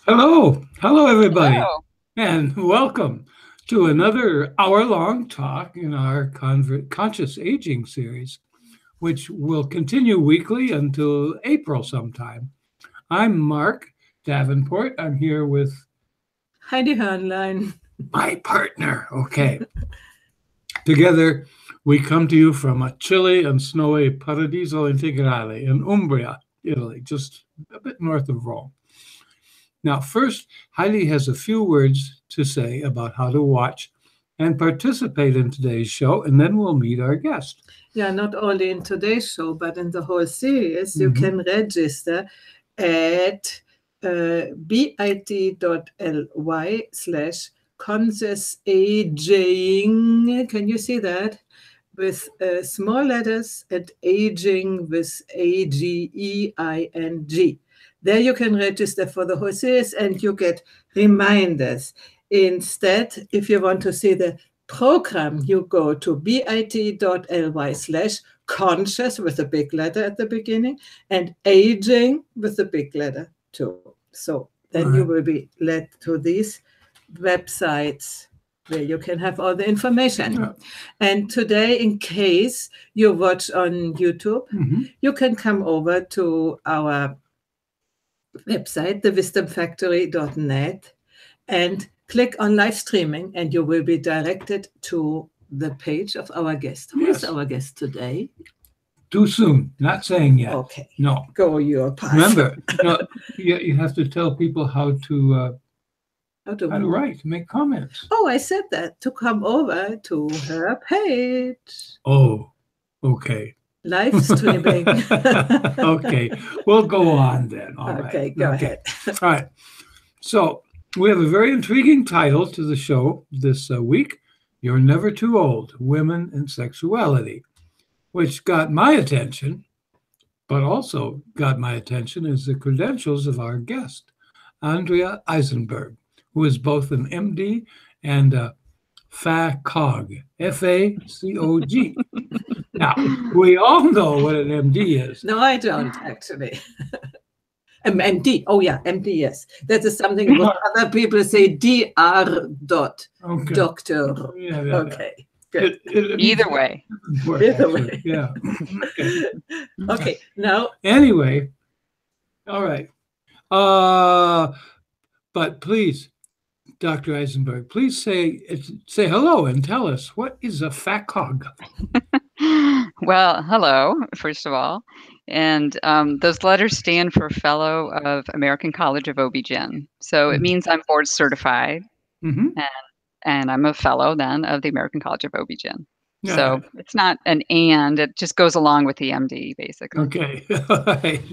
Hello, everybody, Hello. and welcome to another hour-long talk in our Conscious Aging series, which will continue weekly until April sometime. I'm Mark Davenport. I'm here with Heidi Hörnlein. my partner. Okay, together we come to you from a chilly and snowy Paradiso Integrale in Umbria, Italy, just a bit north of Rome. Now, first, Heidi has a few words to say about how to watch and participate in today's show, and then we'll meet our guest. Yeah, not only in today's show, but in the whole series, you can register at bit.ly/consciousaging. Can you see that? With small letters and aging with AGEING. There you can register for the whole series and you get reminders. Instead, if you want to see the program, you go to bit.ly/conscious with a big letter at the beginning and aging with a big letter too. So then you will be led to these websites where you can have all the information. Yeah. And today, in case you watch on YouTube, you can come over to our website, thewisdomfactory.net, and click on live streaming, and you will be directed to the page of our guest. Who is our guest today? Too soon, not saying yet. Okay. No. Go your path. Remember, you have to tell people how to write, make comments. Oh, I said that, to come over to her page. Oh, okay. Live streaming. Okay, we'll go on then. All right. Okay, go ahead. All right. So we have a very intriguing title to the show this week. You're Never Too Old, Women and Sexuality, which got my attention, but also got my attention is the credentials of our guest, Andrea Eisenberg, who is both an MD and a FACOG, F-A-C-O-G. Now, we all know what an MD is. No, I don't, actually. MD. Oh, yeah, MD, yes. That is something what other people say, DR. Okay. Doctor. Yeah, okay, good. Either way. Either way. Yeah. Okay. Okay, now. Anyway, all right. But please, Dr. Eisenberg, please say hello and tell us, what is a FACOG? Well, hello, first of all. And those letters stand for Fellow of American College of OB-GYN. So it means I'm board certified. And I'm a fellow then of the American College of OB-GYN. Yeah. So it's not an and, it just goes along with the MD, basically. Okay. Right.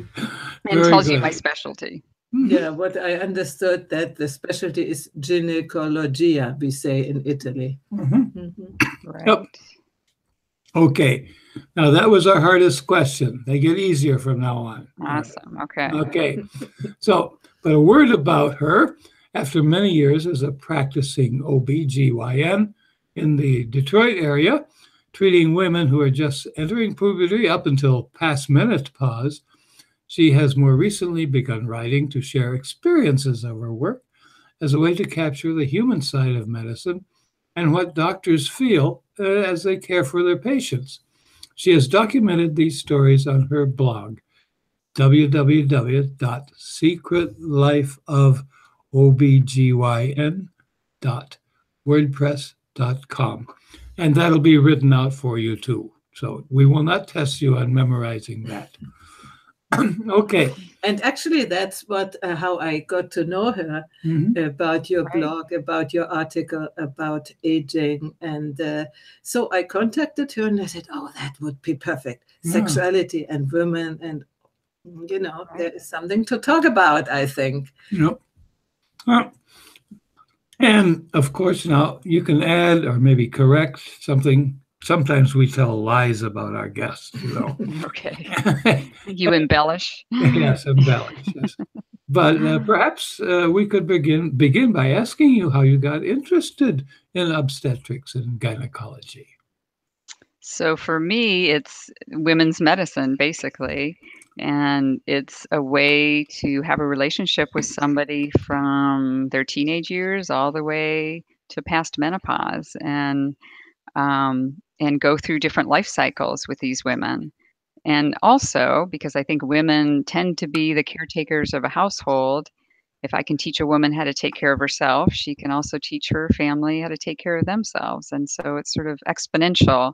And tells you my specialty. Yeah, what I understood that the specialty is gynecology, we say in Italy. Right. Yep. Okay. Now that was our hardest question. They get easier from now on. Awesome. Okay. Okay. So, but a word about her. After many years as a practicing OB/GYN in the Detroit area, treating women who are just entering puberty up until past menopause, she has more recently begun writing to share experiences of her work as a way to capture the human side of medicine and what doctors feel as they care for their patients. She has documented these stories on her blog, www.secretlifeofobgyn.wordpress.com. And that'll be written out for you too. So we will not test you on memorizing that. Okay. And actually, that's what how I got to know her, about your blog, about your article about aging. And so I contacted her and I said, oh, that would be perfect. Sexuality and women. And, there is something to talk about, I think. Yep. And of course, now you can add or maybe correct something. Sometimes we tell lies about our guests, Okay. You embellish? Yes, embellish. Yes. But perhaps we could begin by asking you how you got interested in obstetrics and gynecology. So for me, it's women's medicine, basically. And it's a way to have a relationship with somebody from their teenage years all the way to past menopause, and go through different life cycles with these women. And also, because I think women tend to be the caretakers of a household, if I can teach a woman how to take care of herself, she can also teach her family how to take care of themselves. And so it's sort of exponential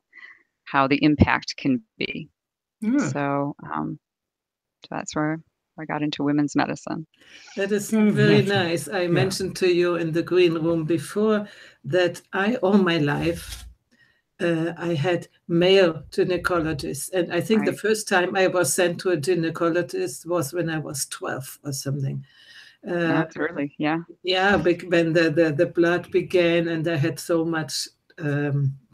how the impact can be. Yeah. So that's where I got into women's medicine. That is very nice. I mentioned to you in the green room before that all my life, I had male gynecologists. And I think the first time I was sent to a gynecologist was when I was 12 or something. That's early, yeah. Yeah, when the blood began and I had so much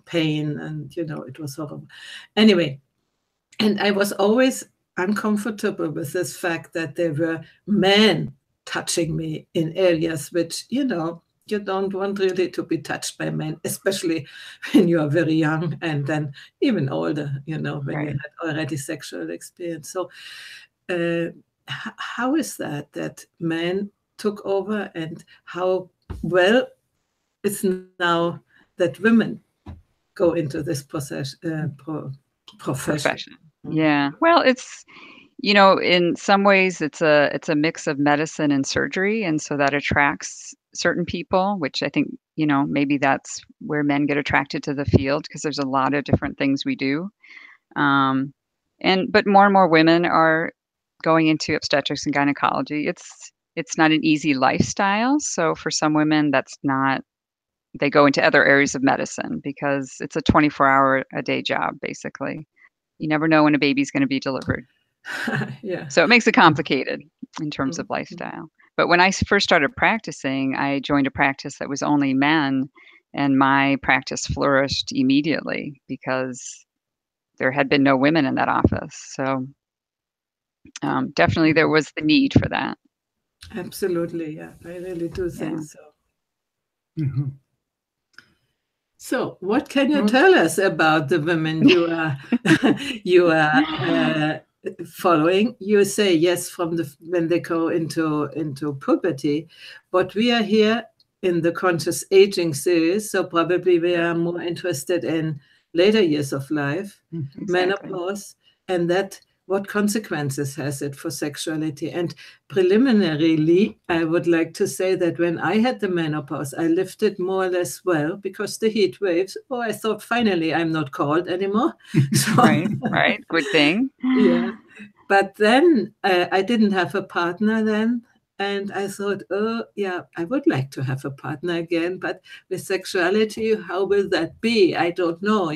pain and, it was horrible. Anyway, and I was always uncomfortable with this fact that there were men touching me in areas which, you don't want really to be touched by men, especially when you are very young and then even older, when you had already sexual experience. So how is that men took over, and how well it's now that women go into this profession? Yeah. Well, it's, in some ways it's a mix of medicine and surgery, and so that attracts certain people, which I think, maybe that's where men get attracted to the field, because there's a lot of different things we do. But more and more women are going into obstetrics and gynecology. It's not an easy lifestyle. So for some women, they go into other areas of medicine because it's a 24-hour-a-day job, basically. You never know when a baby's going to be delivered. Yeah. So it makes it complicated in terms of lifestyle. But when I first started practicing, I joined a practice that was only men, and my practice flourished immediately because there had been no women in that office. So definitely there was the need for that. Absolutely, yeah. I really do think so. Mm-hmm. So, what can you tell us about the women you are following? You say yes from when they go into puberty, but we are here in the conscious aging series, so probably we are more interested in later years of life, menopause, and what consequences has it for sexuality? And preliminarily, I would like to say that when I had the menopause, I lived it more or less well, because the heat waves, I thought, finally, I'm not cold anymore. So, right. Good thing. Yeah. But then I didn't have a partner then. And I thought, I would like to have a partner again, but with sexuality, how will that be? I don't know,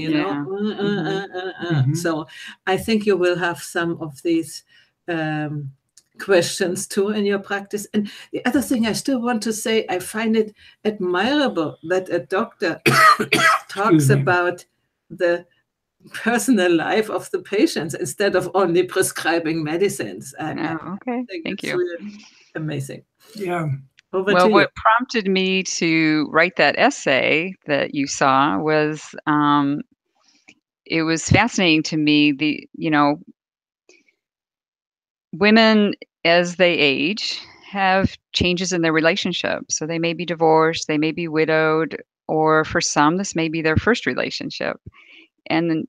So I think you will have some of these questions too in your practice. And the other thing I still want to say, I find it admirable that a doctor talks about the personal life of the patients instead of only prescribing medicines. Okay, thank you. Really amazing. Yeah. Well, what prompted me to write that essay that you saw was it was fascinating to me. Women as they age have changes in their relationship. So they may be divorced, they may be widowed, or for some, this may be their first relationship. And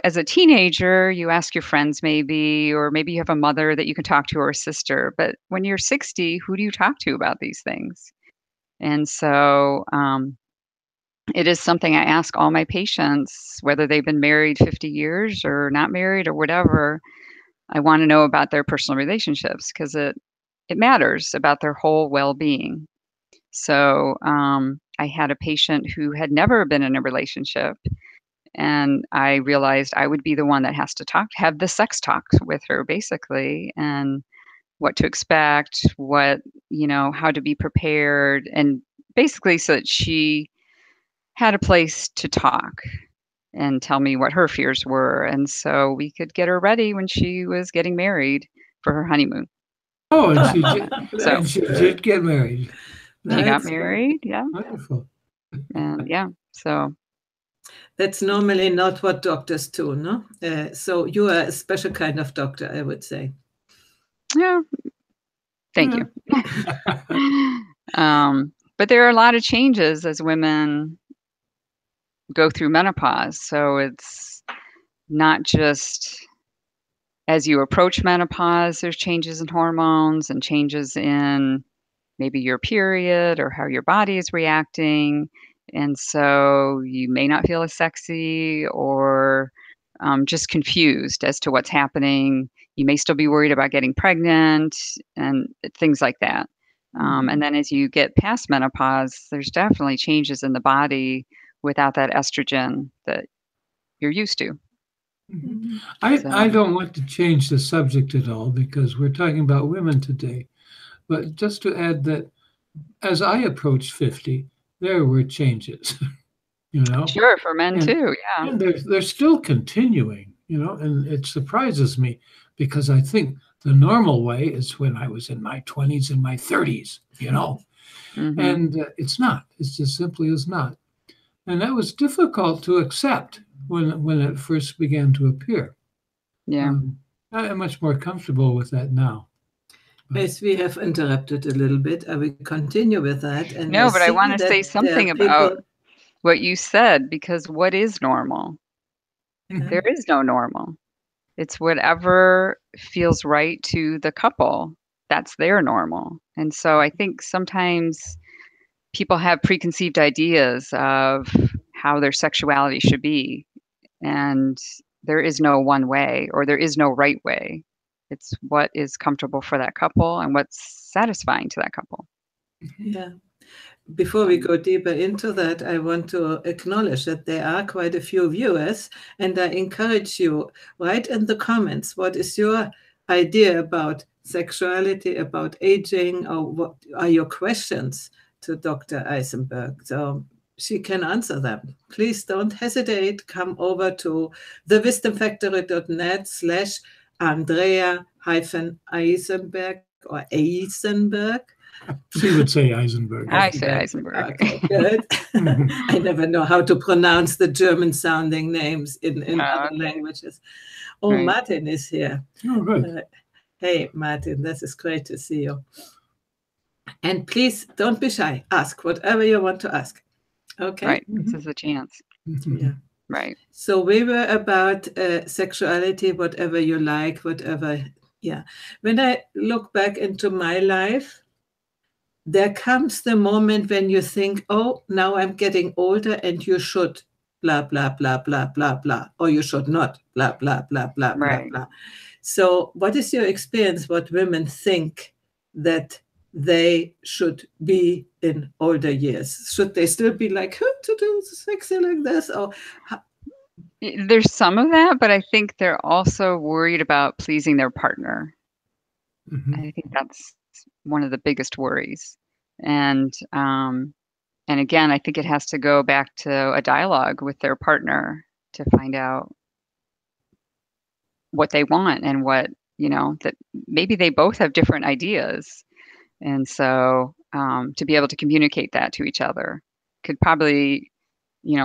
as a teenager, you ask your friends maybe, or maybe you have a mother that you can talk to, or a sister. But when you're 60, who do you talk to about these things? And so it is something I ask all my patients, whether they've been married 50 years or not married or whatever. I want to know about their personal relationships, because it matters about their whole well-being. So I had a patient who had never been in a relationship, and I realized I would be the one that has to have the sex talk with her, basically, and what to expect, how to be prepared, and basically so that she had a place to talk and tell me what her fears were. And so we could get her ready when she was getting married for her honeymoon. Oh, and she did get married. She got married, yeah. Wonderful. And yeah, so That's normally not what doctors do, no? So you are a special kind of doctor, I would say. Yeah. Thank you. But there are a lot of changes as women go through menopause. So it's not just as you approach menopause, there's changes in hormones and changes in maybe your period or how your body is reacting. And so you may not feel as sexy or just confused as to what's happening. You may still be worried about getting pregnant and things like that. And then as you get past menopause, there's definitely changes in the body without that estrogen that you're used to. I don't want to change the subject at all because we're talking about women today. But just to add that as I approached 50, there were changes, Sure, for men too, yeah. And they're still continuing, and it surprises me because I think the normal way is when I was in my 20s and my 30s, and it's not. It's just simply is not. And that was difficult to accept when it first began to appear. Yeah. I'm much more comfortable with that now. As we have interrupted a little bit, I will continue with that. And no, but I want to say something about what you said, because what is normal? There is no normal. It's whatever feels right to the couple. That's their normal. And so I think sometimes people have preconceived ideas of how their sexuality should be. And there is no one way or there is no right way. It's what is comfortable for that couple and what's satisfying to that couple. Yeah. Before we go deeper into that, I want to acknowledge that there are quite a few viewers, and I encourage you, write in the comments, what is your idea about sexuality, about aging, or what are your questions to Dr. Eisenberg? So she can answer them. Please don't hesitate. Come over to thewisdomfactory.net/Andrea-Eisenberg or Eisenberg. She would say Eisenberg. I say Eisenberg. Okay, good. I never know how to pronounce the German-sounding names in other languages. Oh, right. Martin is here. Oh, good. Hey, Martin, this is great to see you. And please don't be shy. Ask whatever you want to ask. Okay? Right. This is a chance. Yeah. Right. So we were about sexuality, whatever you like, whatever. Yeah. When I look back into my life, there comes the moment when you think, oh, now I'm getting older and you should blah, blah, blah, blah, blah, blah, or you should not blah, blah, blah, blah, right. blah, blah. So what is your experience, what women think that they should be in older years? Should they still be like, to do sexy like this? Or there's some of that, but I think they're also worried about pleasing their partner. I think that's one of the biggest worries. And again, I think it has to go back to a dialogue with their partner to find out what they want and what, that maybe they both have different ideas. And so to be able to communicate that to each other could probably,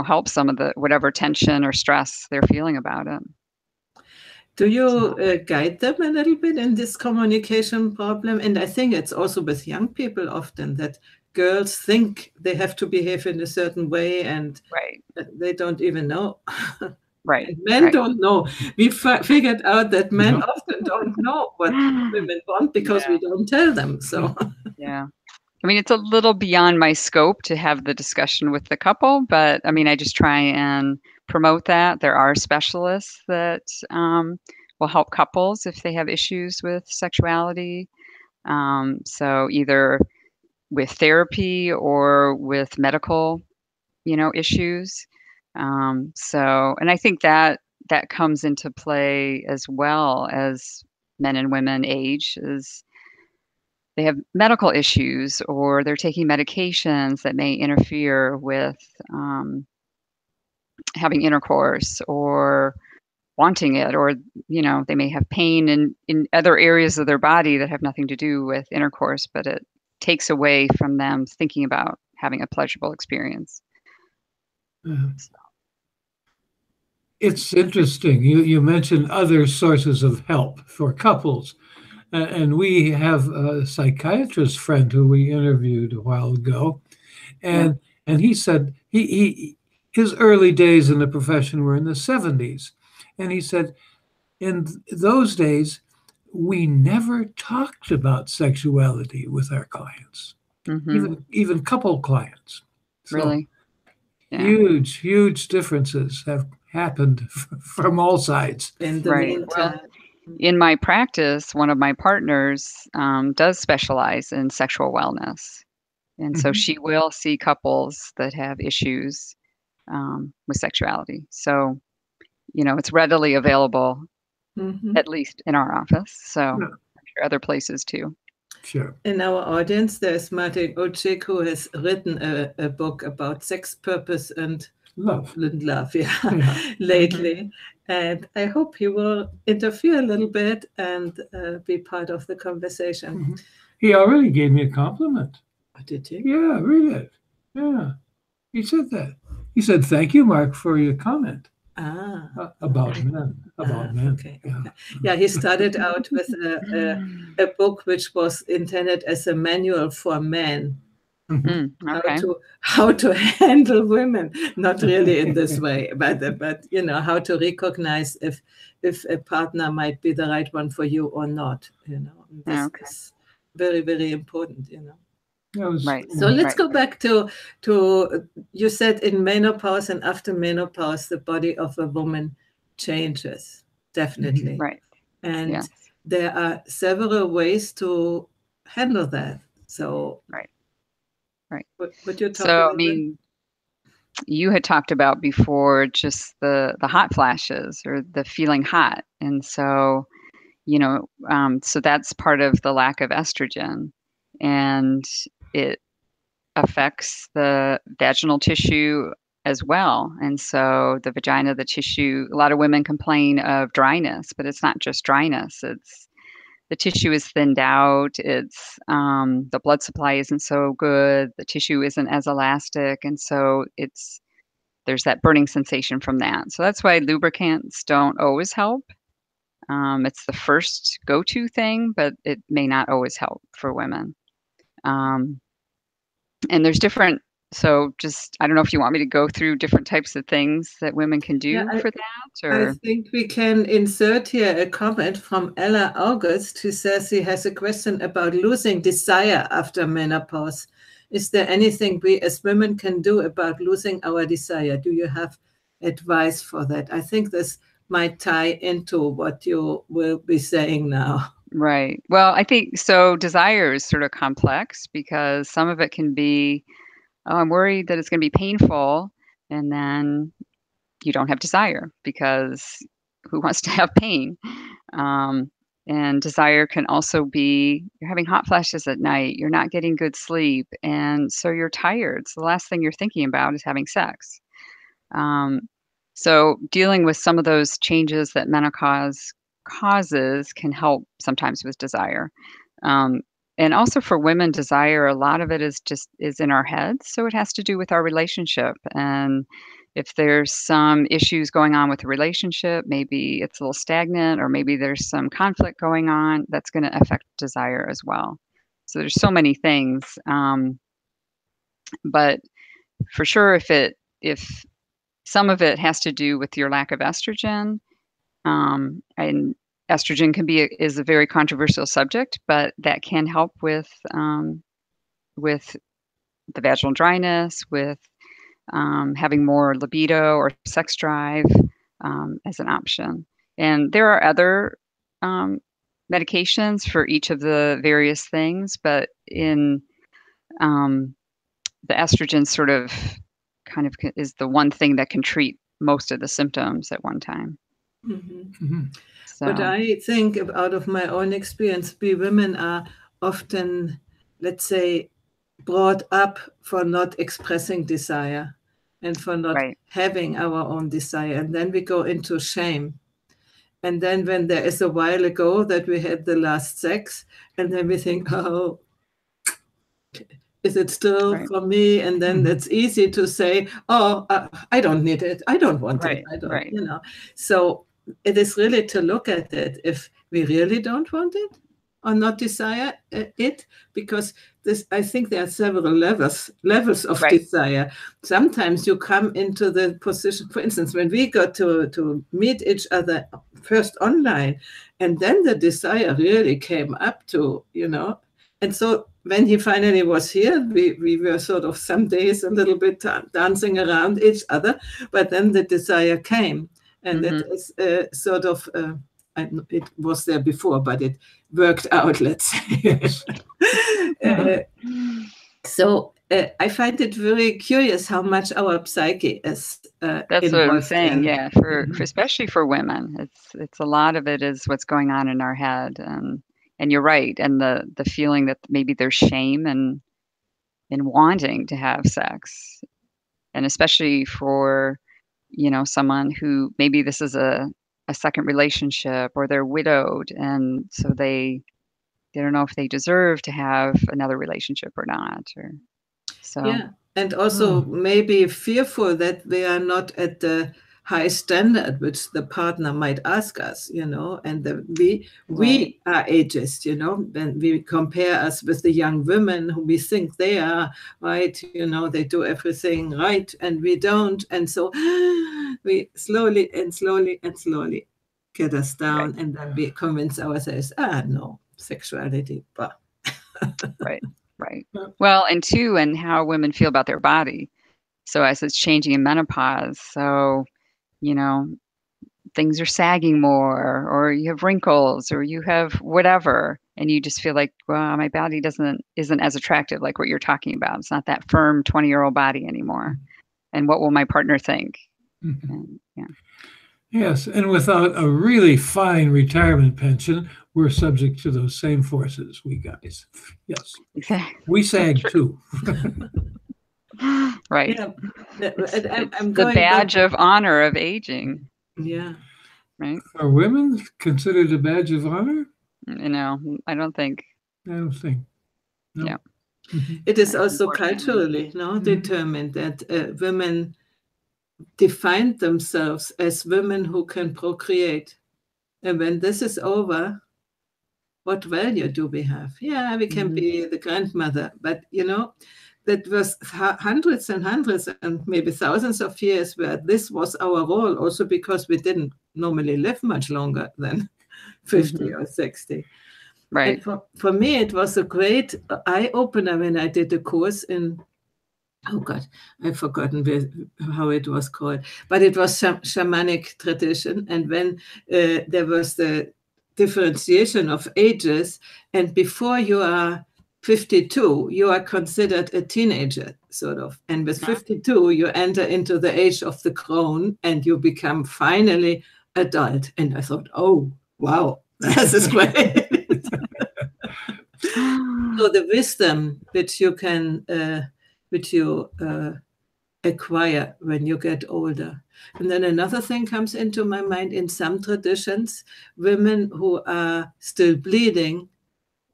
help some of the whatever tension or stress they're feeling about it. Do you guide them a little bit in this communication problem? And I think it's also with young people often that girls think they have to behave in a certain way and they don't even know. Right. And men don't know. We figured out that men often don't know what women want because we don't tell them. So yeah. I mean, it's a little beyond my scope to have the discussion with the couple, but I mean, I just try and promote that. There are specialists that will help couples if they have issues with sexuality. So either with therapy or with medical, issues. And I think that comes into play as well as men and women age, is they have medical issues or they're taking medications that may interfere with having intercourse or wanting it, or they may have pain in other areas of their body that have nothing to do with intercourse, but it takes away from them thinking about having a pleasurable experience. It's interesting. You mentioned other sources of help for couples. And we have a psychiatrist friend who we interviewed a while ago. And he said his early days in the profession were in the 70s. And he said, in those days, we never talked about sexuality with our clients, even couple clients. So really? Yeah. huge differences have happened from all sides. In the meantime. Well, in my practice, one of my partners does specialize in sexual wellness. And so she will see couples that have issues with sexuality. So, it's readily available, at least in our office. So I'm sure other places too. Sure. In our audience, there's Martin Ochik, who has written a book about sex purpose and love, lately. And I hope he will interfere a little bit and be part of the conversation. He already gave me a compliment. Oh, did he? Yeah, read it. Yeah, he said that. He said, "Thank you, Mark, for your comment." About men. Okay. Yeah, he started out with a book which was intended as a manual for men. How to handle women, not really in this way, but how to recognize if a partner might be the right one for you or not. This is very, very important. Right. So let's go back to you said in menopause and after menopause, the body of a woman changes, definitely. Right. And there are several ways to handle that. So right. Would you talk so, I mean, you had talked about before just the hot flashes or the feeling hot. And so, so that's part of the lack of estrogen. And it affects the vaginal tissue as well. And so the vagina, the tissue, a lot of women complain of dryness, but it's not just dryness. It's the tissue is thinned out. It's the blood supply isn't so good. The tissue isn't as elastic. And so there's that burning sensation from that. So that's why lubricants don't always help. It's the first go-to thing, but it may not always help for women. And there's different, so just, I don't know if you want me to go through different types of things that women can do for that, or? I think we can insert here a comment from Ella August, who says he has a question about losing desire after menopause. Is there anything we as women can do about losing our desire? Do you have advice for that? I think this might tie into what you will be saying now. Right. Well, I think so. Desire is sort of complex because some of it can be, oh, I'm worried that it's going to be painful. And then you don't have desire because who wants to have pain? And desire can also be you're having hot flashes at night, you're not getting good sleep, and so you're tired. So the last thing you're thinking about is having sex. So dealing with some of those changes that menopause causes can help sometimes with desire. And also for women, desire, a lot of it is in our heads. So it has to do with our relationship. And if there's some issues going on with the relationship, maybe it's a little stagnant, or maybe there's some conflict going on, that's going to affect desire as well. So there's so many things. But for sure, if some of it has to do with your lack of estrogen, and estrogen is a very controversial subject, but that can help with the vaginal dryness, with having more libido or sex drive as an option. And there are other medications for each of the various things, but in the estrogen sort of kind of is the one thing that can treat most of the symptoms at one time. So. But I think out of my own experience, we women are often, let's say, brought up for not expressing desire and for not having our own desire. And then we go into shame. And then when there is a while ago that we had the last sex, and then we think, oh, Is it still for me? And then it's easy to say, oh, I don't need it. I don't want it. I don't, you know. So it is really to look at it if we really don't want it or not desire it, because this, I think there are several levels of desire. Sometimes you come into the position, for instance, when we got to meet each other first online, and then the desire really came up to, you know. And so when he finally was here, we were sort of some days a little bit dancing around each other, but then the desire came. And it is sort of, it was there before, but it worked out, let's say. So I find it very curious how much our psyche is that's what I'm saying. Yeah, for especially for women, it's a lot of it is what's going on in our head, and you're right, and the feeling that maybe there's shame in wanting to have sex, and especially for, you know, someone who maybe this is a second relationship, or they're widowed, and so they don't know if they deserve to have another relationship or not, or so. Yeah, and also maybe fearful that they are not at the high standard which the partner might ask us, you know, and we are ageist, you know, when we compare us with the young women who we think they are right, you know, they do everything right and we don't, and so we slowly get us down, and then we convince ourselves, no, sexuality, but right. Well, and two, and how women feel about their body. So as it's changing in menopause, so, you know, things are sagging more, or you have wrinkles, or you have whatever, and you just feel like, well, my body isn't as attractive, like what you're talking about. It's not that firm 20-year-old body anymore. And what will my partner think? And, Yes, and without a really fine retirement pension, we're subject to those same forces, we guys. Yes. Exactly. We sag too. Right. Yeah. I'm the badge of honor of aging. Yeah. Right. Are women considered a badge of honor? You know, I don't think. No. Yeah. It is also culturally determined that women define themselves as women who can procreate. And when this is over, what value do we have? Yeah, we can be the grandmother, but, you know, that was hundreds and hundreds and maybe thousands of years where this was our role, also because we didn't normally live much longer than 50 or 60. Right. And for me, it was a great eye-opener when I did a course in, oh God, I've forgotten how it was called, but it was shamanic tradition. And when there was the differentiation of ages, and before you are 52, you are considered a teenager, sort of. And with 52, you enter into the age of the crone and you become finally adult. And I thought, oh, wow, this is great. So the wisdom which you can, acquire when you get older. And then another thing comes into my mind. In some traditions, women who are still bleeding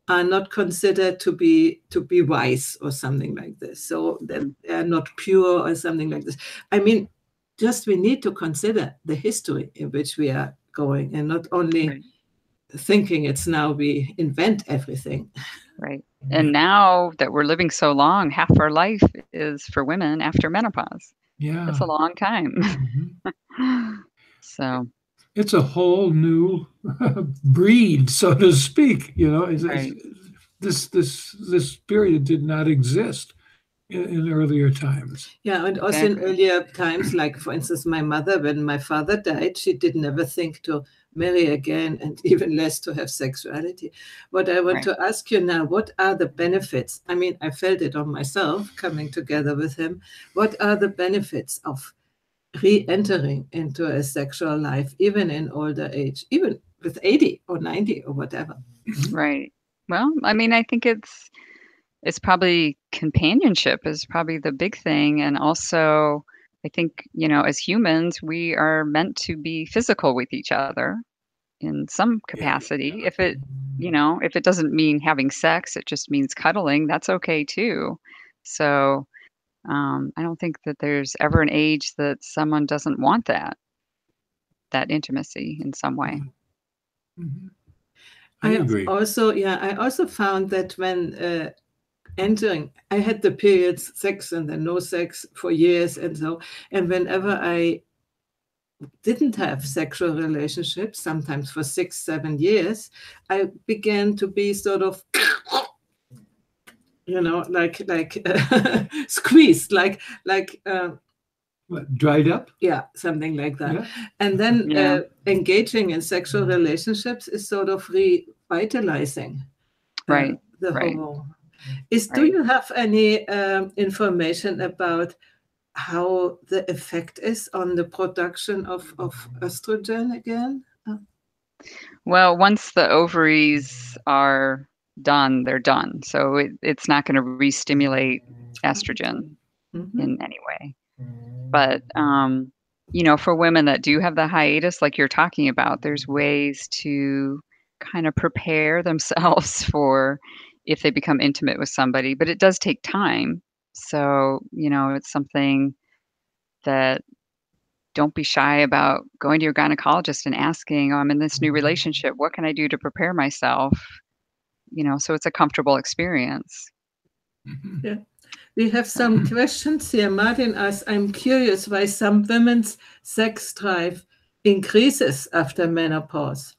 are not considered to be wise or something like this. So that they are not pure or something like this. I mean, just we need to consider the history in which we are going, and not only thinking it's now we invent everything. Right. And now that we're living so long, half our life is for women after menopause. Yeah. That's a long time. So it's a whole new breed, so to speak. You know, this period did not exist in earlier times. Yeah, and also in earlier times, like for instance, my mother, when my father died, she did never think to marry again, and even less to have sexuality. What I want to ask you now, what are the benefits? I mean, I felt it on myself coming together with him. What are the benefits of re-entering into a sexual life, even in older age, even with 80 or 90 or whatever? Right. Well, I mean, I think it's probably companionship is probably the big thing. And also, I think, you know, as humans, we are meant to be physical with each other. in some capacity. If it, if it doesn't mean having sex, it just means cuddling, that's okay too. So, I don't think that there's ever an age that someone doesn't want that intimacy in some way. Mm-hmm. I agree. I also found that when entering, I had the periods, sex and then no sex for years, and whenever I didn't have sexual relationships, sometimes for 6-7 years, I began to be sort of, squeezed, what, dried up? Yeah, something like that. Yeah. And then engaging in sexual relationships is sort of revitalizing the hormone. Do you have any information about how the effect is on the production of estrogen again? Well, once the ovaries are done, they're done. So it's not going to re-stimulate estrogen in any way. But, for women that do have the hiatus, like you're talking about, there's ways to kind of prepare themselves for if they become intimate with somebody, but it does take time. So, it's something that don't be shy about going to your gynecologist and asking, I'm in this new relationship. What can I do to prepare myself? So it's a comfortable experience. Yeah. We have some questions here. Martin asks, I'm curious why some women's sex drive increases after menopause.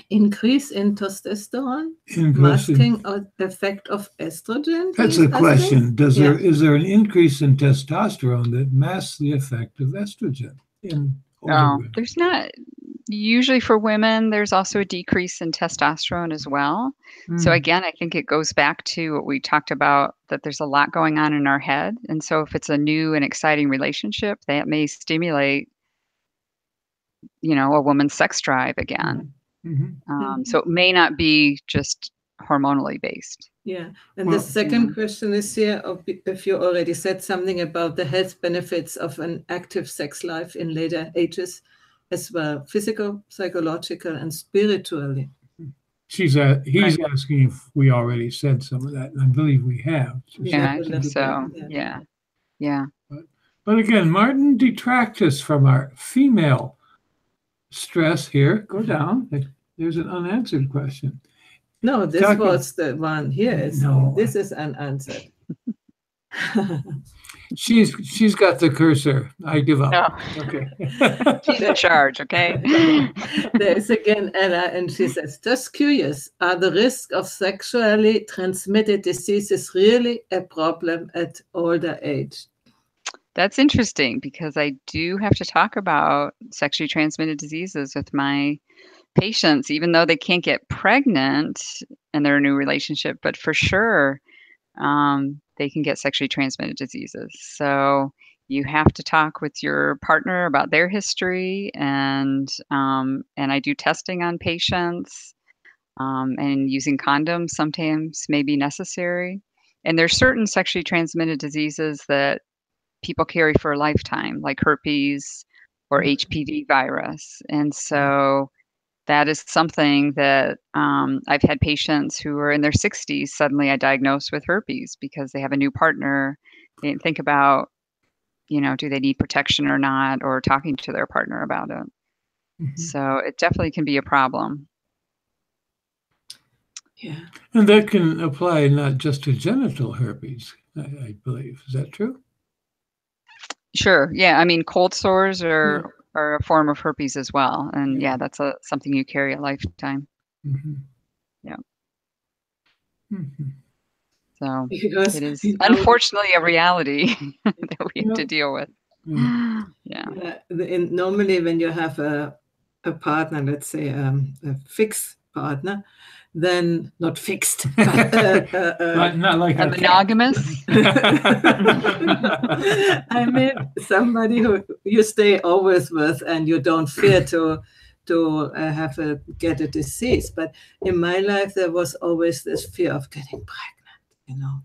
Increase in testosterone, masking effect of estrogen? That's a question. Is there an increase in testosterone that masks the effect of estrogen in older women? There's not. Usually for women, there's also a decrease in testosterone as well. So again, I think it goes back to what we talked about, that there's a lot going on in our head. And so if it's a new and exciting relationship, that may stimulate, a woman's sex drive again. So it may not be just hormonally based. Yeah. And the second question is here, if you already said something about the health benefits of an active sex life in later ages as well, physical, psychological, and spiritually. He's asking if we already said some of that, and I believe we have. I think so. Yeah. But again, Martin, detract us from our female stress here. Go down. There's an unanswered question. No, this was the one here. This is unanswered. She's got the cursor. I give up. No. Okay. She's in charge, okay? There's again Ella, and she says, just curious, are the risk of sexually transmitted diseases really a problem at older age? That's interesting, because I do have to talk about sexually transmitted diseases with my patients, even though they can't get pregnant in their new relationship, but for sure, they can get sexually transmitted diseases. So you have to talk with your partner about their history, and I do testing on patients, and using condoms sometimes may be necessary. And there's certain sexually transmitted diseases that people carry for a lifetime, like herpes or HPV virus. And so that is something that I've had patients who are in their 60s, suddenly I diagnosed with herpes because they have a new partner. They didn't think about, do they need protection or not, or talking to their partner about it. So it definitely can be a problem. Yeah. And that can apply not just to genital herpes, I believe. Is that true? Sure. Yeah. I mean, cold sores are a form of herpes as well. And that's something you carry a lifetime. Yeah. So it is unfortunately a reality that we have to deal with. Normally when you have a partner, let's say a fixed partner, then not fixed, but not like a monogamous. I mean, somebody who you stay always with, and you don't fear to get a disease. But in my life, there was always this fear of getting pregnant,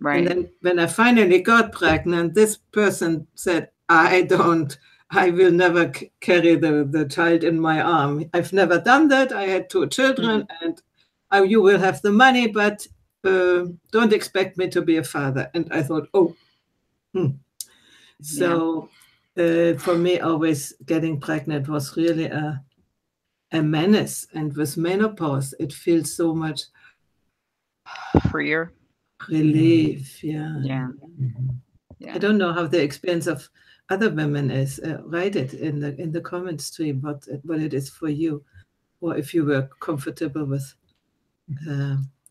Right. And then when I finally got pregnant, this person said, I don't I will never carry the child in my arm. I've never done that. I had 2 children, and you will have the money, but don't expect me to be a father. And I thought, oh. So for me, always getting pregnant was really a menace. And with menopause, it feels so much freer. Relief, yeah. I don't know how the experience of other women is. Write it in the comment stream what it is for you, or if you were comfortable with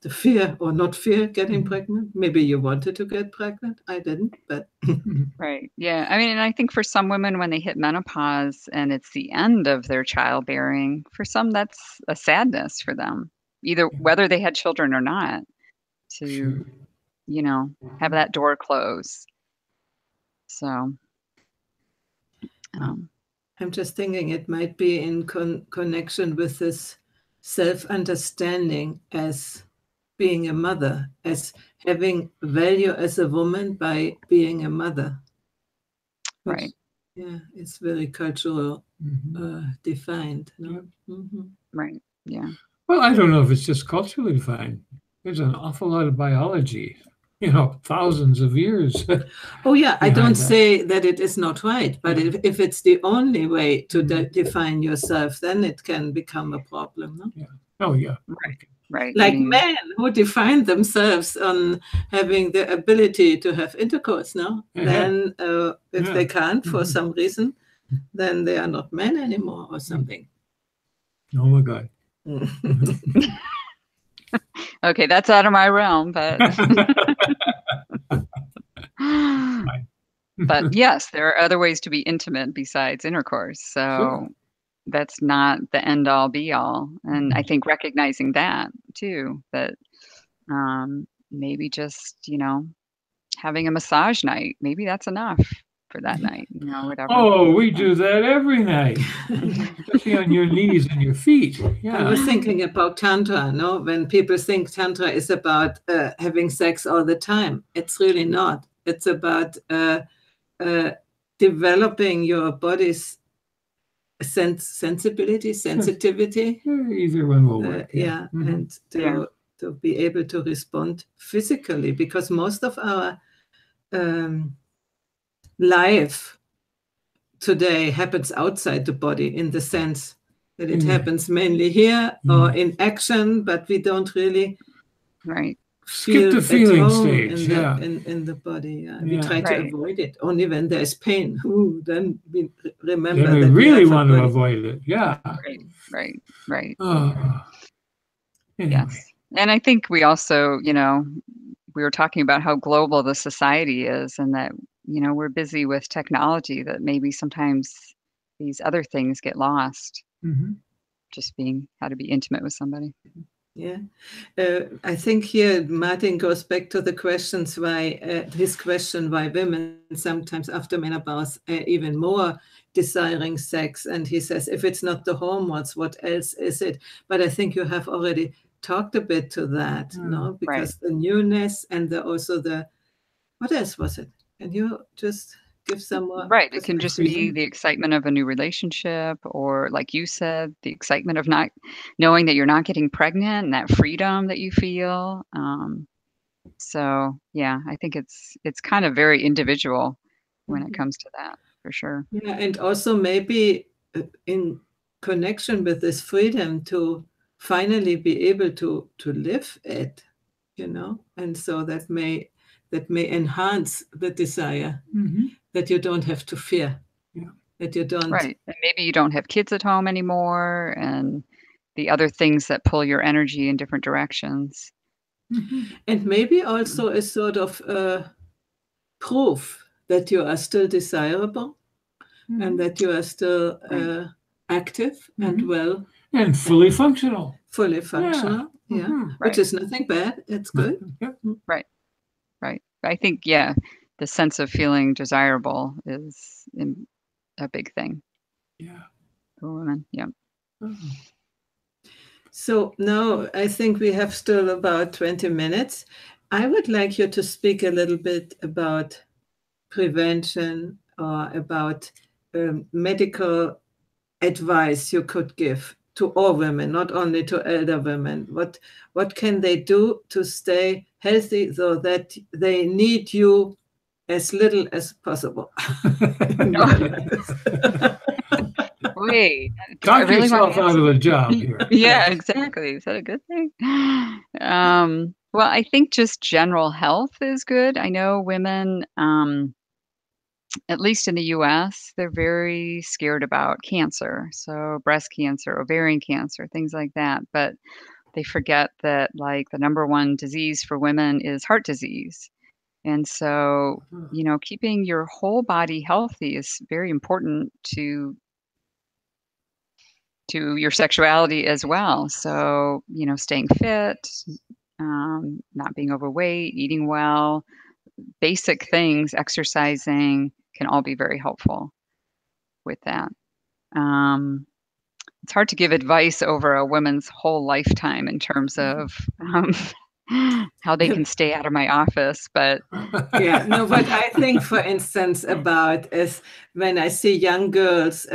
the fear or not fear getting pregnant. Maybe you wanted to get pregnant. I didn't, but right. Yeah. I mean, and I think for some women, when they hit menopause and it's the end of their childbearing, for some that's a sadness for them, either whether they had children or not, to have that door close. So I'm just thinking it might be in connection with this self-understanding as being a mother, as having value as a woman by being a mother. Right. Yeah, it's very cultural defined. No? Right. Yeah. Well, I don't know if it's just culturally defined. There's an awful lot of biology, thousands of years. Oh, yeah. I don't say that it is not right, but if it's the only way to define yourself, then it can become a problem. No? Yeah. Oh, yeah. Right. Right. Like men who define themselves on having the ability to have intercourse, no? Then if they can't for some reason, then they are not men anymore or something. Oh, my God. Okay, that's out of my realm, but but yes, there are other ways to be intimate besides intercourse. So that's not the end all be all. And I think recognizing that too, that maybe just, having a massage night, maybe that's enough for that night, whatever. Oh, we do that every night, especially on your knees and your feet. Yeah. I was thinking about Tantra, no? When people think Tantra is about having sex all the time, it's really not. It's about developing your body's sensitivity. Either one will work. And to be able to respond physically, because most of our life today happens outside the body, in the sense that it happens mainly here or in action, but we don't really skip the feeling stage in the body. We try to avoid it. Only when there's pain, then we remember that we really want to avoid it. Right. Anyway. Yes. And I think we also, we were talking about how global the society is, and that, we're busy with technology, that maybe sometimes these other things get lost. Just being how to be intimate with somebody. Yeah. I think here Martin goes back to the questions his question why women sometimes after menopause are even more desiring sex. And he says, if it's not the hormones, what else is it? But I think you have already talked a bit to that, no? Because the newness and also what else was it? Can you just give some more? Right. It can just be the excitement of a new relationship, or like you said, the excitement of not knowing that you're not getting pregnant, and that freedom that you feel. So yeah, I think it's kind of very individual when it comes to that, for sure. Yeah, and also maybe in connection with this freedom to finally be able to live it, and so that may enhance the desire, that you don't have to fear, that you don't. Right, and maybe you don't have kids at home anymore, and the other things that pull your energy in different directions. And maybe also a sort of proof that you are still desirable, and that you are still active and well. And fully functional. Fully functional, which is nothing bad. It's good. Right. I think, the sense of feeling desirable is a big thing. Yeah. For women, So now I think we have still about 20 minutes. I would like you to speak a little bit about prevention, or about medical advice you could give to all women, not only to elder women? What can they do to stay healthy so that they need you as little as possible? Wait, Talk yourself out of a job here. Yeah, exactly. Is that a good thing? Well, I think just general health is good. I know women, at least in the US, they're very scared about cancer. So breast cancer, ovarian cancer, things like that. But they forget that like the number one disease for women is heart disease. And so, keeping your whole body healthy is very important to your sexuality as well. So, staying fit, not being overweight, eating well, basic things, exercising can all be very helpful with that. It's hard to give advice over a woman's whole lifetime in terms of how they can stay out of my office, but yeah, no, what I think, for instance, about is when I see young girls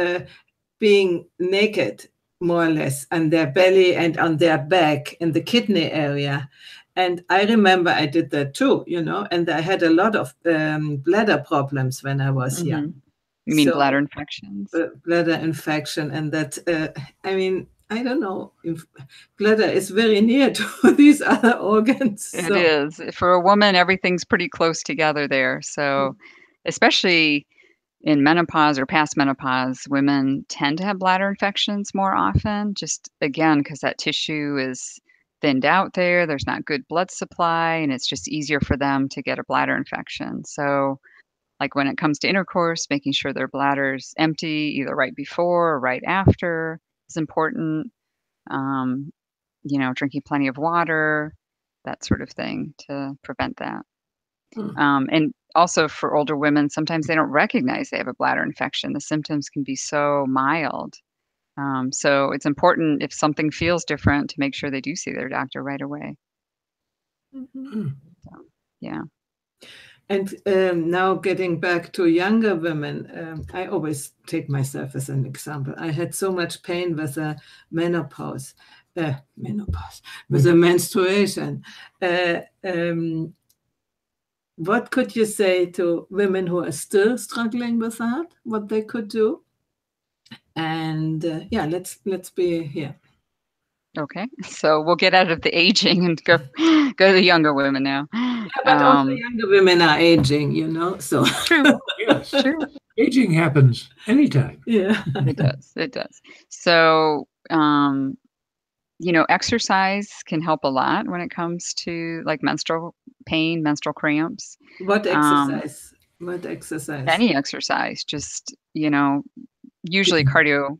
being naked, more or less, on their belly and on their back in the kidney area. And I remember I did that too, and I had a lot of bladder problems when I was young. You mean bladder infections? Bladder infection, and that, I don't know if bladder is very near to these other organs. It is. For a woman, everything's pretty close together there. So, especially in menopause or past menopause, women tend to have bladder infections more often, just again, because that tissue is thinned out there. There's not good blood supply, and it's just easier for them to get a bladder infection. So, like when it comes to intercourse, making sure their bladder's empty either right before or right after is important. Drinking plenty of water, that sort of thing to prevent that. And also for older women, sometimes they don't recognize they have a bladder infection. The symptoms can be so mild. So it's important if something feels different to make sure they do see their doctor right away. So, yeah. And now getting back to younger women, I always take myself as an example. I had so much pain with a menopause, with a menstruation. What could you say to women who are still struggling with that? What they could do? And let's be here. Okay, so we'll get out of the aging and go to the younger women now. Yeah, but also younger women are aging, so. True. Yes, true. Aging happens anytime. Yeah. It does. So, exercise can help a lot when it comes to like menstrual pain, menstrual cramps. What exercise? What exercise? Any exercise, just, usually cardio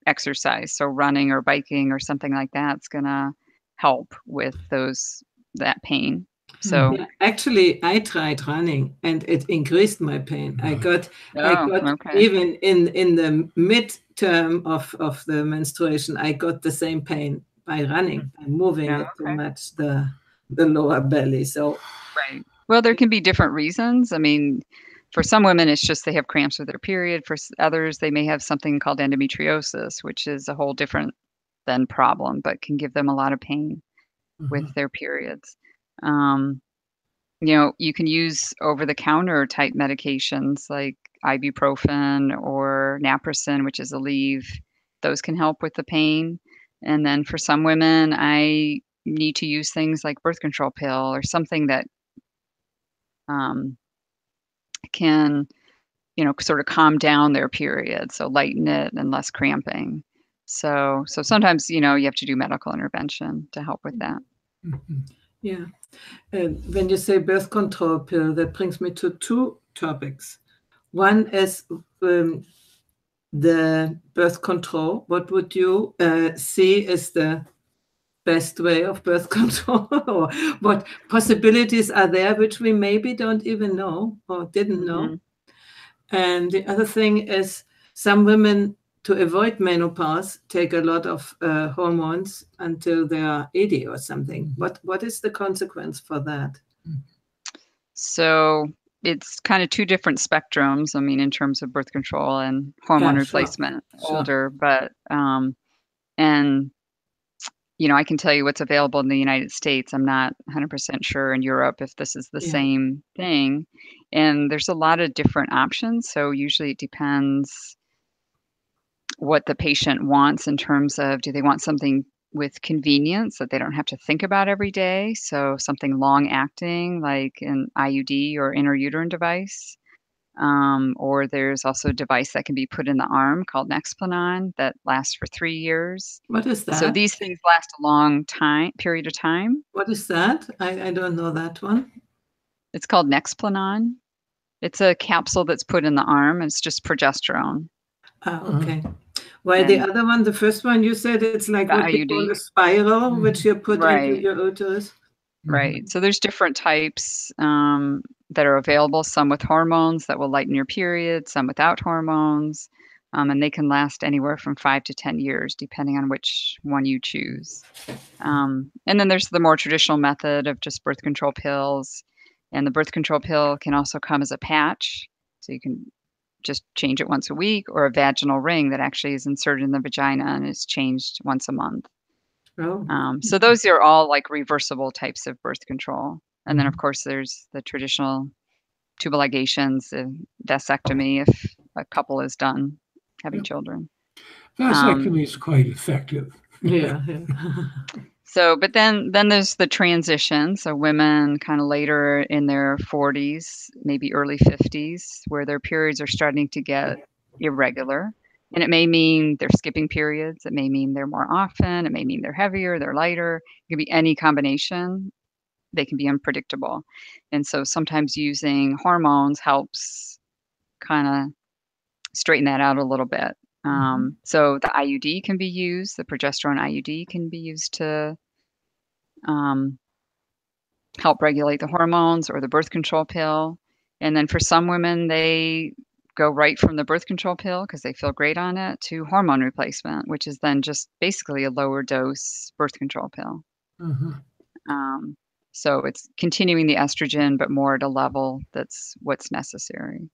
exercise. So running or biking or something like that's gonna help with that pain. So actually, I tried running and it increased my pain. I got okay. Even in the midterm of the menstruation, I got the same pain by running. I'm moving it too much, the lower belly. So right. Well, there can be different reasons. I mean, for some women, it's just they have cramps with their period. For others, they may have something called endometriosis, which is a whole different than problem, but can give them a lot of pain with their periods. You can use over-the-counter type medications like ibuprofen or naproxen, which is Aleve. Those can help with the pain. And then for some women, I need to use things like birth control pill or something that can, sort of calm down their period, so lighten it and less cramping. So sometimes, you have to do medical intervention to help with that. Yeah. When you say birth control pill, that brings me to two topics. One is the birth control. What would you see as the best way of birth control? Or what possibilities are there which we maybe don't even know or didn't know? And the other thing is some women, to avoid menopause, take a lot of hormones until they are 80 or something. What is the consequence for that? So it's kind of two different spectrums. I mean, in terms of birth control and hormone replacement, older, but and I can tell you what's available in the United States. I'm not 100% sure in Europe if this is the same thing. And there's a lot of different options. So usually it depends what the patient wants in terms of, do they want something with convenience that they don't have to think about every day? So something long acting like an IUD or intrauterine device. Or there's also a device that can be put in the arm called Nexplanon that lasts for 3 years. What is that? So these things last a long period of time. What is that? I don't know that one. It's called Nexplanon. It's a capsule that's put in the arm. It's just progesterone. Okay. While the other one, the first one, you said it's like what you call a spiral, which you put into your uterus. Right. So there's different types that are available, some with hormones that will lighten your period, some without hormones. And they can last anywhere from 5 to 10 years, depending on which one you choose. And then there's the more traditional method of just birth control pills. And the birth control pill can also come as a patch. So you can just change it once a week, or a vaginal ring that actually is inserted in the vagina and is changed once a month. So those are all like reversible types of birth control. And then, of course, there's the traditional tubal ligations, vasectomy, if a couple is done having children. Vasectomy is quite effective. Yeah. So, but then there's the transition. So women kind of later in their 40s, maybe early 50s, where their periods are starting to get irregular. And it may mean they're skipping periods. It may mean they're more often. It may mean they're heavier, they're lighter. It can be any combination. They can be unpredictable. And so sometimes using hormones helps kind of straighten that out a little bit. So the IUD can be used, the progesterone IUD can be used to help regulate the hormones, or the birth control pill. And then for some women, they go right from the birth control pill because they feel great on it to hormone replacement, which is then just basically a lower dose birth control pill. So it's continuing the estrogen, but more at a level that's what's necessary.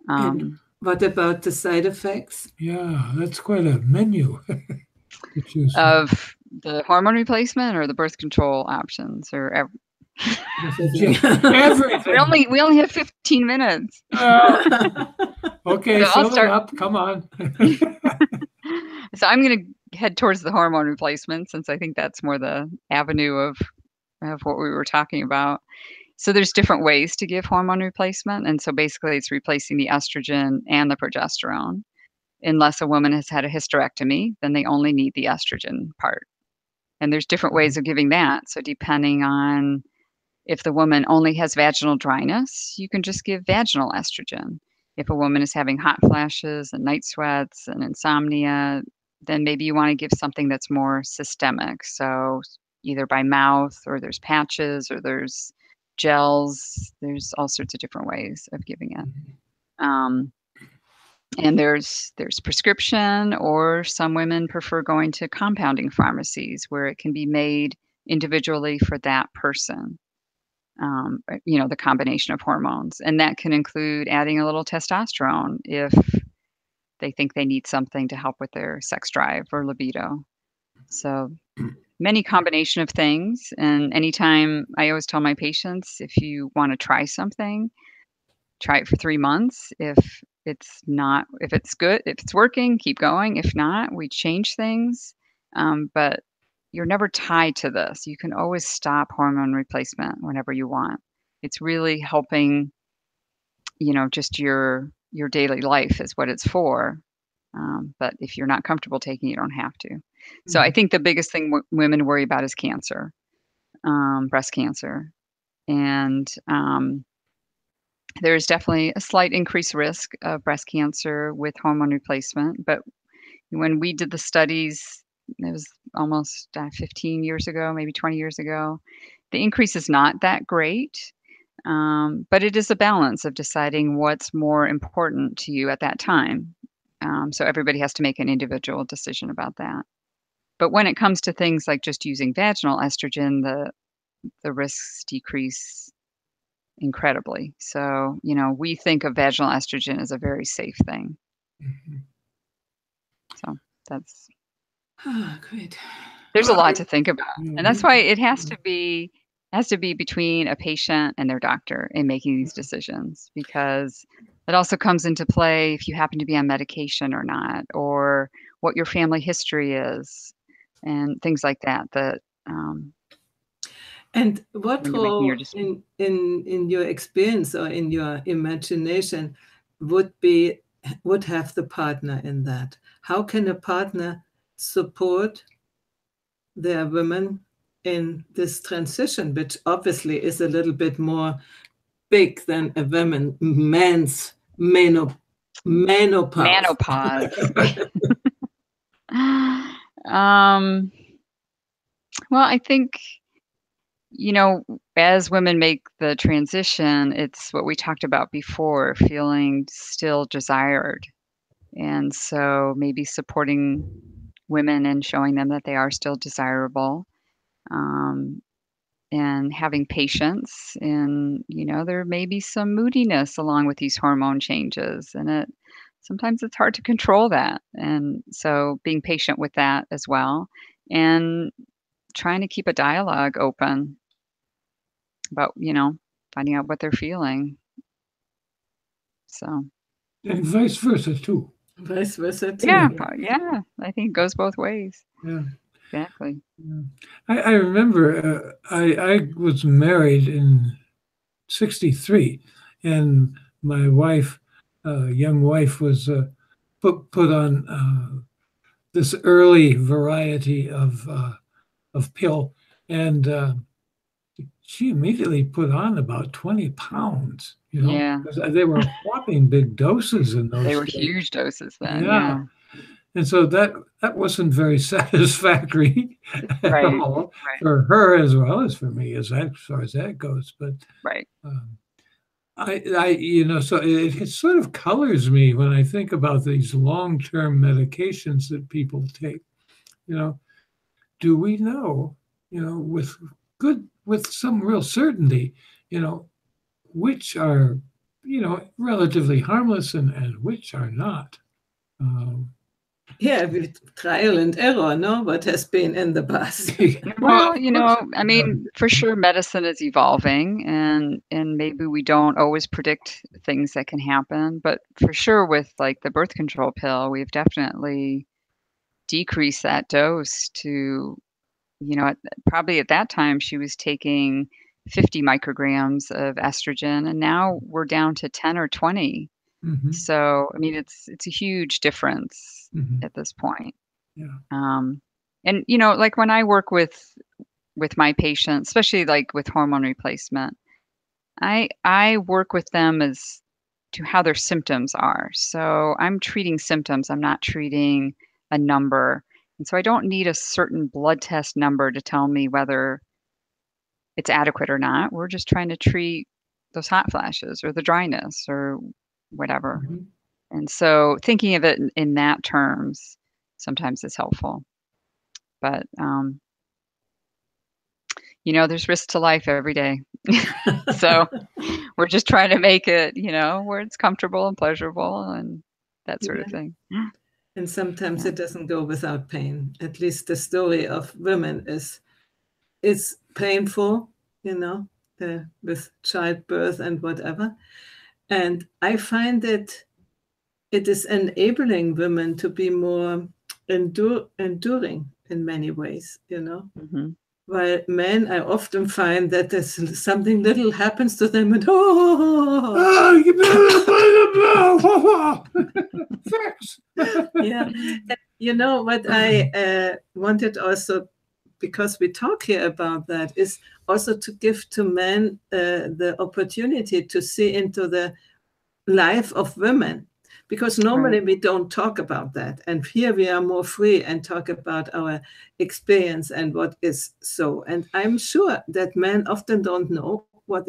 And what about the side effects? Yeah, that's quite a menu to choose from. Of the hormone replacement or the birth control options, or everything. We only have 15 minutes. Okay, so fill it up. Come on. So I'm going to head towards the hormone replacement, since I think that's more the avenue of what we were talking about. So there's different ways to give hormone replacement. And so basically it's replacing the estrogen and the progesterone. Unless a woman has had a hysterectomy, then they only need the estrogen part. And there's different ways of giving that. So depending on if the woman only has vaginal dryness, you can just give vaginal estrogen. If a woman is having hot flashes and night sweats and insomnia, then maybe you want to give something that's more systemic. So either by mouth, or there's patches, or there's gels. There's all sorts of different ways of giving it. And there's prescription, or some women prefer going to compounding pharmacies where it can be made individually for that person. The combination of hormones. And that can include adding a little testosterone if they think they need something to help with their sex drive or libido. So many combination of things. And anytime, I always tell my patients, if you want to try something, try it for 3 months. If it's good, if it's working, keep going. If not, we change things. But you're never tied to this. You can always stop hormone replacement whenever you want. It's really helping, just your daily life is what it's for. But if you're not comfortable taking, you don't have to. So I think the biggest thing women worry about is cancer, breast cancer. And there's definitely a slight increased risk of breast cancer with hormone replacement. But when we did the studies, it was almost 15 years ago, maybe 20 years ago, the increase is not that great. But it is a balance of deciding what's more important to you at that time. So everybody has to make an individual decision about that. But when it comes to things like just using vaginal estrogen, the risks decrease incredibly. So, we think of vaginal estrogen as a very safe thing. Mm-hmm. So that's Great. There's a lot to think about. And that's why it has to be between a patient and their doctor in making these decisions, because it also comes into play if you happen to be on medication or not, or what your family history is, and things like that. And what when you're making your role decision. in your experience or in your imagination would have the partner in that? How can a partner support their women in this transition, which obviously is a little bit more big than a man's menopause? Menopause. Well, I think, as women make the transition, it's what we talked about before, feeling still desired. And so maybe supporting women and showing them that they are still desirable, um, and having patience. And, there may be some moodiness along with these hormone changes. And sometimes it's hard to control that. And so being patient with that as well. And trying to keep a dialogue open about, finding out what they're feeling. So. And vice versa too. Vice versa too. Yeah. I think it goes both ways. Yeah. Exactly. Yeah. I remember I was married in '63, and my wife, young wife, was put on this early variety of pill, and she immediately put on about 20 pounds. Yeah. Because they were whopping big doses in those. They were days. huge doses then. Yeah. And so that wasn't very satisfactory at all for her as well as for me, as far as that goes. But right. So it sort of colors me when I think about these long-term medications that people take. Do we know, with some real certainty, which are, relatively harmless and which are not? Yeah, with trial and error, no? What has been in the past. Well, I mean, for sure medicine is evolving, and maybe we don't always predict things that can happen, but for sure with like the birth control pill, we've definitely decreased that dose to, probably at that time she was taking 50 micrograms of estrogen, and now we're down to 10 or 20. Mm-hmm. So, I mean, it's a huge difference at this point. Yeah. And like when I work with my patients, especially like with hormone replacement, I work with them as to how their symptoms are. So I'm treating symptoms. I'm not treating a number. And so I don't need a certain blood test number to tell me whether it's adequate or not. We're just trying to treat those hot flashes or the dryness or whatever. Mm-hmm. And so thinking of it in that terms sometimes is helpful. But, there's risk to life every day. So we're just trying to make it, where it's comfortable and pleasurable and that sort of thing. And sometimes it doesn't go without pain. At least the story of women is painful, with childbirth and whatever. And I find that it is enabling women to be more enduring in many ways, Mm-hmm. While men, I often find that there's something little happens to them and Facts. Yeah. And what I wanted also, because we talk here about that, is also to give to men the opportunity to see into the life of women, because normally we don't talk about that, and here we are more free and talk about our experience and what is so. And I'm sure that men often don't know what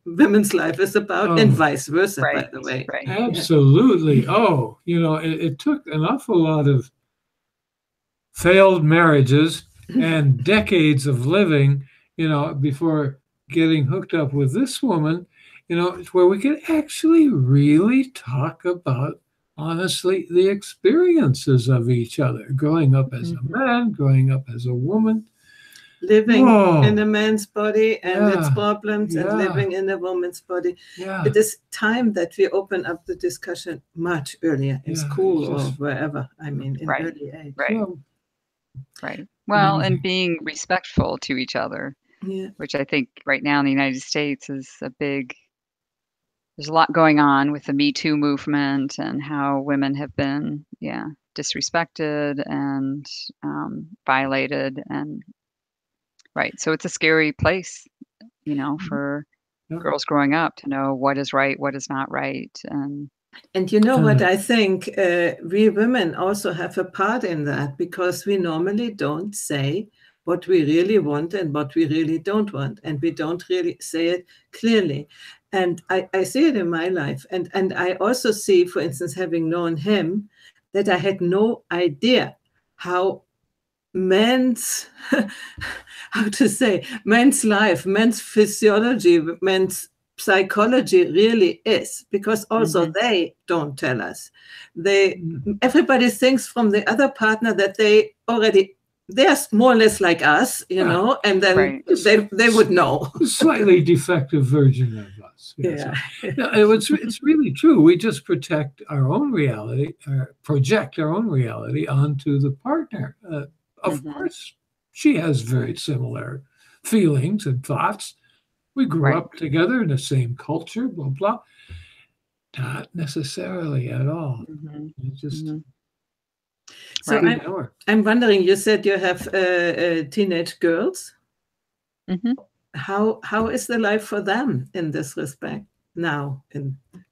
women's life is about, and vice versa, by the way. Absolutely. It took an awful lot of failed marriages and decades of living, before getting hooked up with this woman, where we could actually really talk about, honestly, the experiences of each other, growing up as a man, growing up as a woman. Living in a man's body and its problems, and living in a woman's body. It is time that we open up the discussion much earlier in school or wherever. I mean, in early age. Right. Well, and being respectful to each other, which I think right now in the United States is there's a lot going on with the Me Too movement and how women have been, disrespected and violated. And so it's a scary place, for girls growing up to know what is right, what is not right. And you know what I think? We women also have a part in that, because we normally don't say what we really want and what we really don't want. And we don't really say it clearly. And I see it in my life. And I also see, for instance, having known him, that I had no idea how men's, men's life, men's physiology, men's psychology really is, because also they don't tell us. Everybody thinks from the other partner that they're more or less like us, and then they would know. Slightly defective version of us. It's really true. We just project our own reality onto the partner. Of course, she has very similar feelings and thoughts. We grew up together in the same culture, blah, blah. Not necessarily at all. It's just... So I'm wondering, you said you have teenage girls. How is the life for them in this respect now,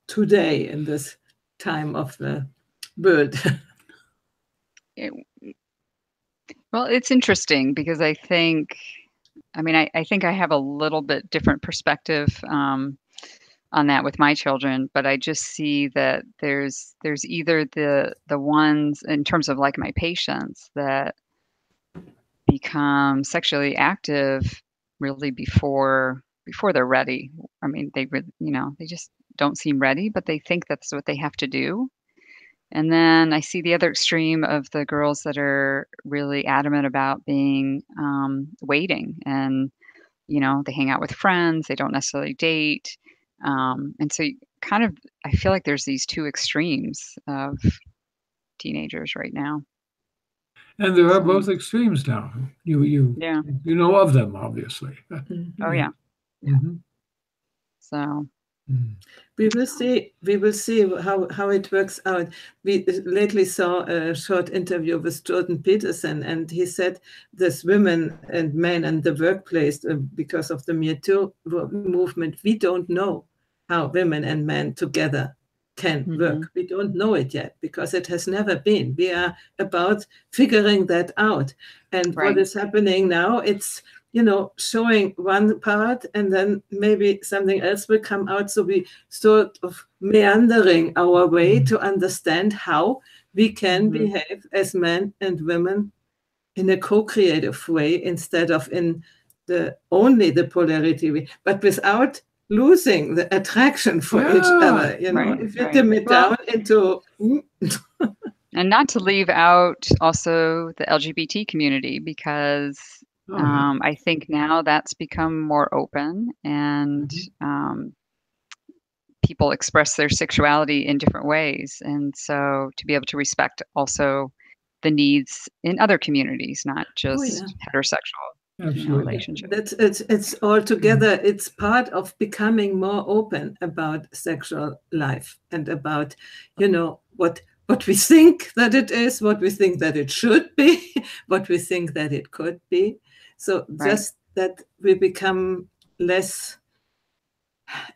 today, in this time of the world? Well, it's interesting because I think I have a little bit different perspective on that with my children, but I just see that there's either the ones, in terms of like my patients, that become sexually active really before they're ready. I mean, they just don't seem ready, but they think that's what they have to do. And then I see the other extreme of the girls that are really adamant about being waiting, and they hang out with friends, they don't necessarily date. And so I feel like there's these two extremes of teenagers right now. And there are both extremes now. You know of them, obviously. Oh yeah. So we will see how it works out. We lately saw a short interview with Jordan Peterson, and he said this women and men and the workplace, because of the Me Too movement, we don't know how women and men together can work. We don't know it yet, because it has never been. We are about figuring that out. And what is happening now, it's showing one part, and then maybe something else will come out. So we sort of meandering our way to understand how we can behave as men and women in a co-creative way, instead of in only the polarity way, but without losing the attraction for each other. If you dim it down into... And not to leave out also the LGBT community, because I think now that's become more open, and people express their sexuality in different ways. And so to be able to respect also the needs in other communities, not just heterosexual relationships. It's all together. It's part of becoming more open about sexual life, and about, what we think that it is, what we think that it should be, what we think that it could be. So just that we become less,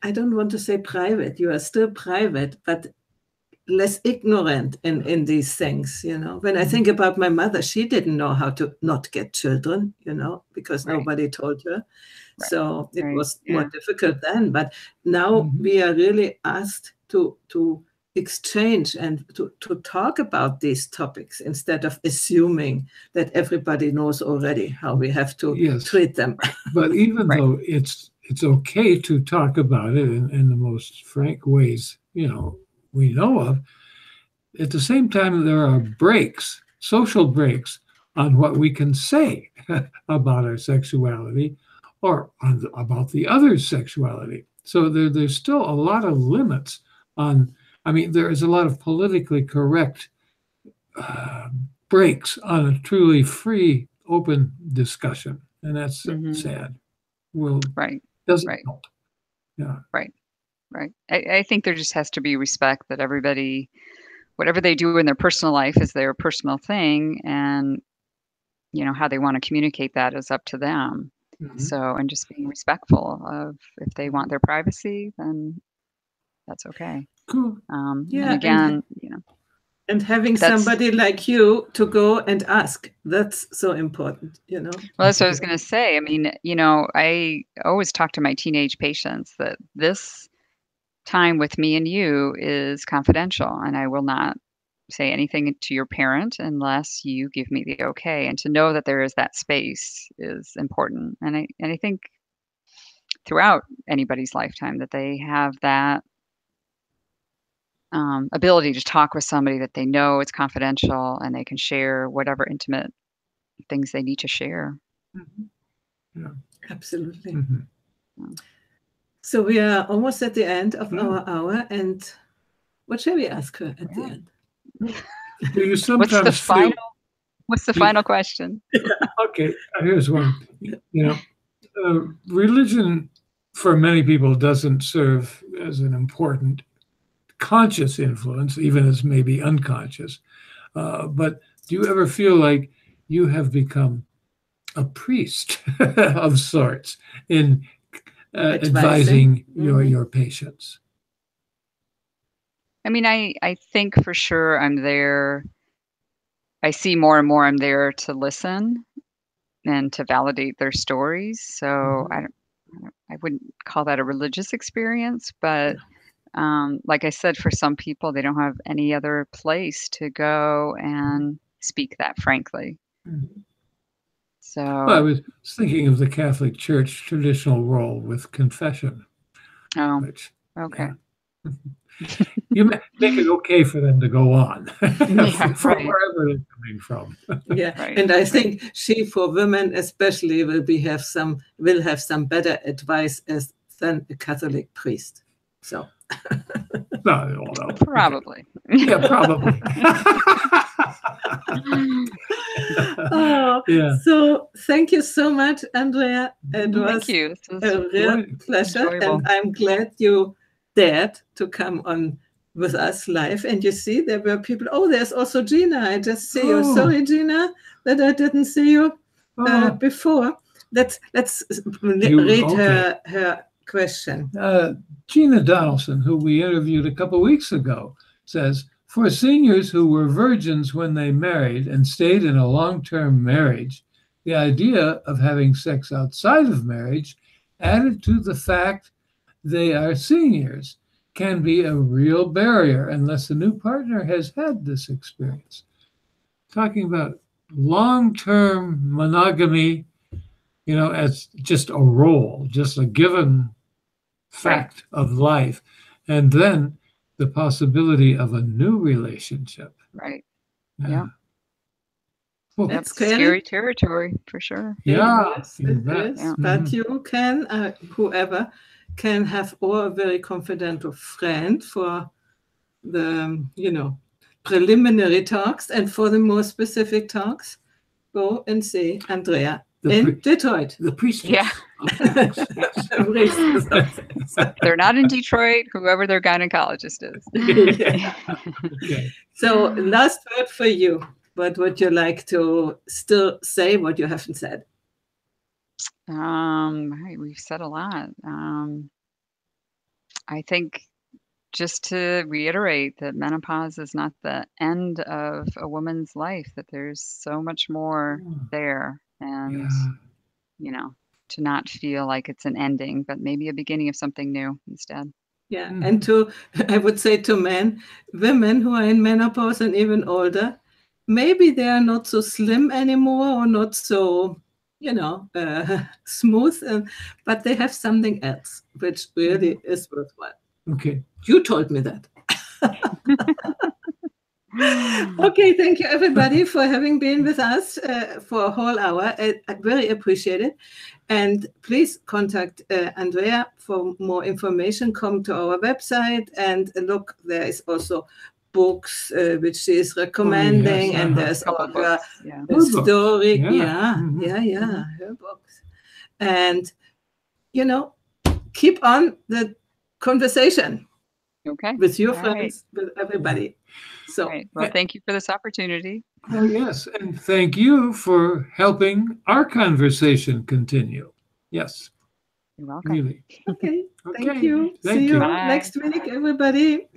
I don't want to say private, you are still private, but less ignorant in these things. When I think about my mother, she didn't know how to not get children, because nobody told her. So it was more difficult then. But now we are really asked to exchange and to talk about these topics, instead of assuming that everybody knows already how we have to treat them. But even though it's it's okay to talk about it in the most frank ways, we know of. At the same time, there are breaks, social breaks, on what we can say about our sexuality or about the other's sexuality. So there's still a lot of limits on, there is a lot of politically correct breaks on a truly free, open discussion. And that's sad. Well, doesn't help. Yeah. Right. I think there just has to be respect that everybody, whatever they do in their personal life is their personal thing, and how they want to communicate that is up to them. So, and just being respectful of, if they want their privacy, then that's okay. Cool. And again, and having somebody like you to go and ask, that's so important, Well, that's what I was going to say. I always talk to my teenage patients that this time with me and you is confidential, and I will not say anything to your parent unless you give me the okay. And to know that there is that space is important. And I think throughout anybody's lifetime that they have that ability to talk with somebody that they know it's confidential, and they can share whatever intimate things they need to share. Yeah, absolutely. So we are almost at the end of our hour, and what shall we ask her at the end? Do you sometimes What's the final question? Okay, here's one. Religion for many people doesn't serve as an important conscious influence, even as maybe unconscious. But do you ever feel like you have become a priest of sorts in advising your patients? I think for sure I'm there. I see more and more I'm there to listen and to validate their stories. So I wouldn't call that a religious experience, but like I said, for some people, they don't have any other place to go and speak that frankly. So I was thinking of the Catholic Church traditional role with confession. Oh, okay. Yeah. You make it okay for them to go on from wherever they're coming from. And I think she, for women especially, will have some better advice than a Catholic priest. So no. Probably. Yeah, probably. So thank you so much, Andrea. It was a real pleasure, and I'm glad you dared to come on with us live. And you see, there were people. Oh, there's also Gina. I just see you. Sorry, Gina, that I didn't see you before. Let's read her question. Gina Donaldson, who we interviewed a couple of weeks ago, says, for seniors who were virgins when they married and stayed in a long-term marriage, the idea of having sex outside of marriage, added to the fact they are seniors, can be a real barrier unless the new partner has had this experience. Talking about long-term monogamy, as just a role, just a given fact of life, and then the possibility of a new relationship. Right. Well, that's scary territory for sure. Yeah, it is. But you can, whoever can have a very confidential friend for the, preliminary talks, and for the more specific talks, go and see Andrea in Detroit. The priestess. Yeah. They're not in Detroit, whoever their gynecologist is. Okay. So last word for you. What would you like to still say what you haven't said? We've said a lot. I think just to reiterate that menopause is not the end of a woman's life, that there's so much more there, and to not feel like it's an ending, but maybe a beginning of something new instead. Yeah. And I would say to women who are in menopause and even older, maybe they are not so slim anymore, or not so smooth, but they have something else, which really is worthwhile. Okay. You told me that. Okay, thank you everybody for having been with us for a whole hour. I very appreciate it. And please contact Andrea for more information. Come to our website and look. There is also books which she is recommending, and there's all her story. Her books. And keep on the conversation. Okay. With your friends, with everybody. So, well, thank you for this opportunity. Oh, yes. And thank you for helping our conversation continue. Yes. You're welcome. Really. Okay. Thank you. See you next week, everybody.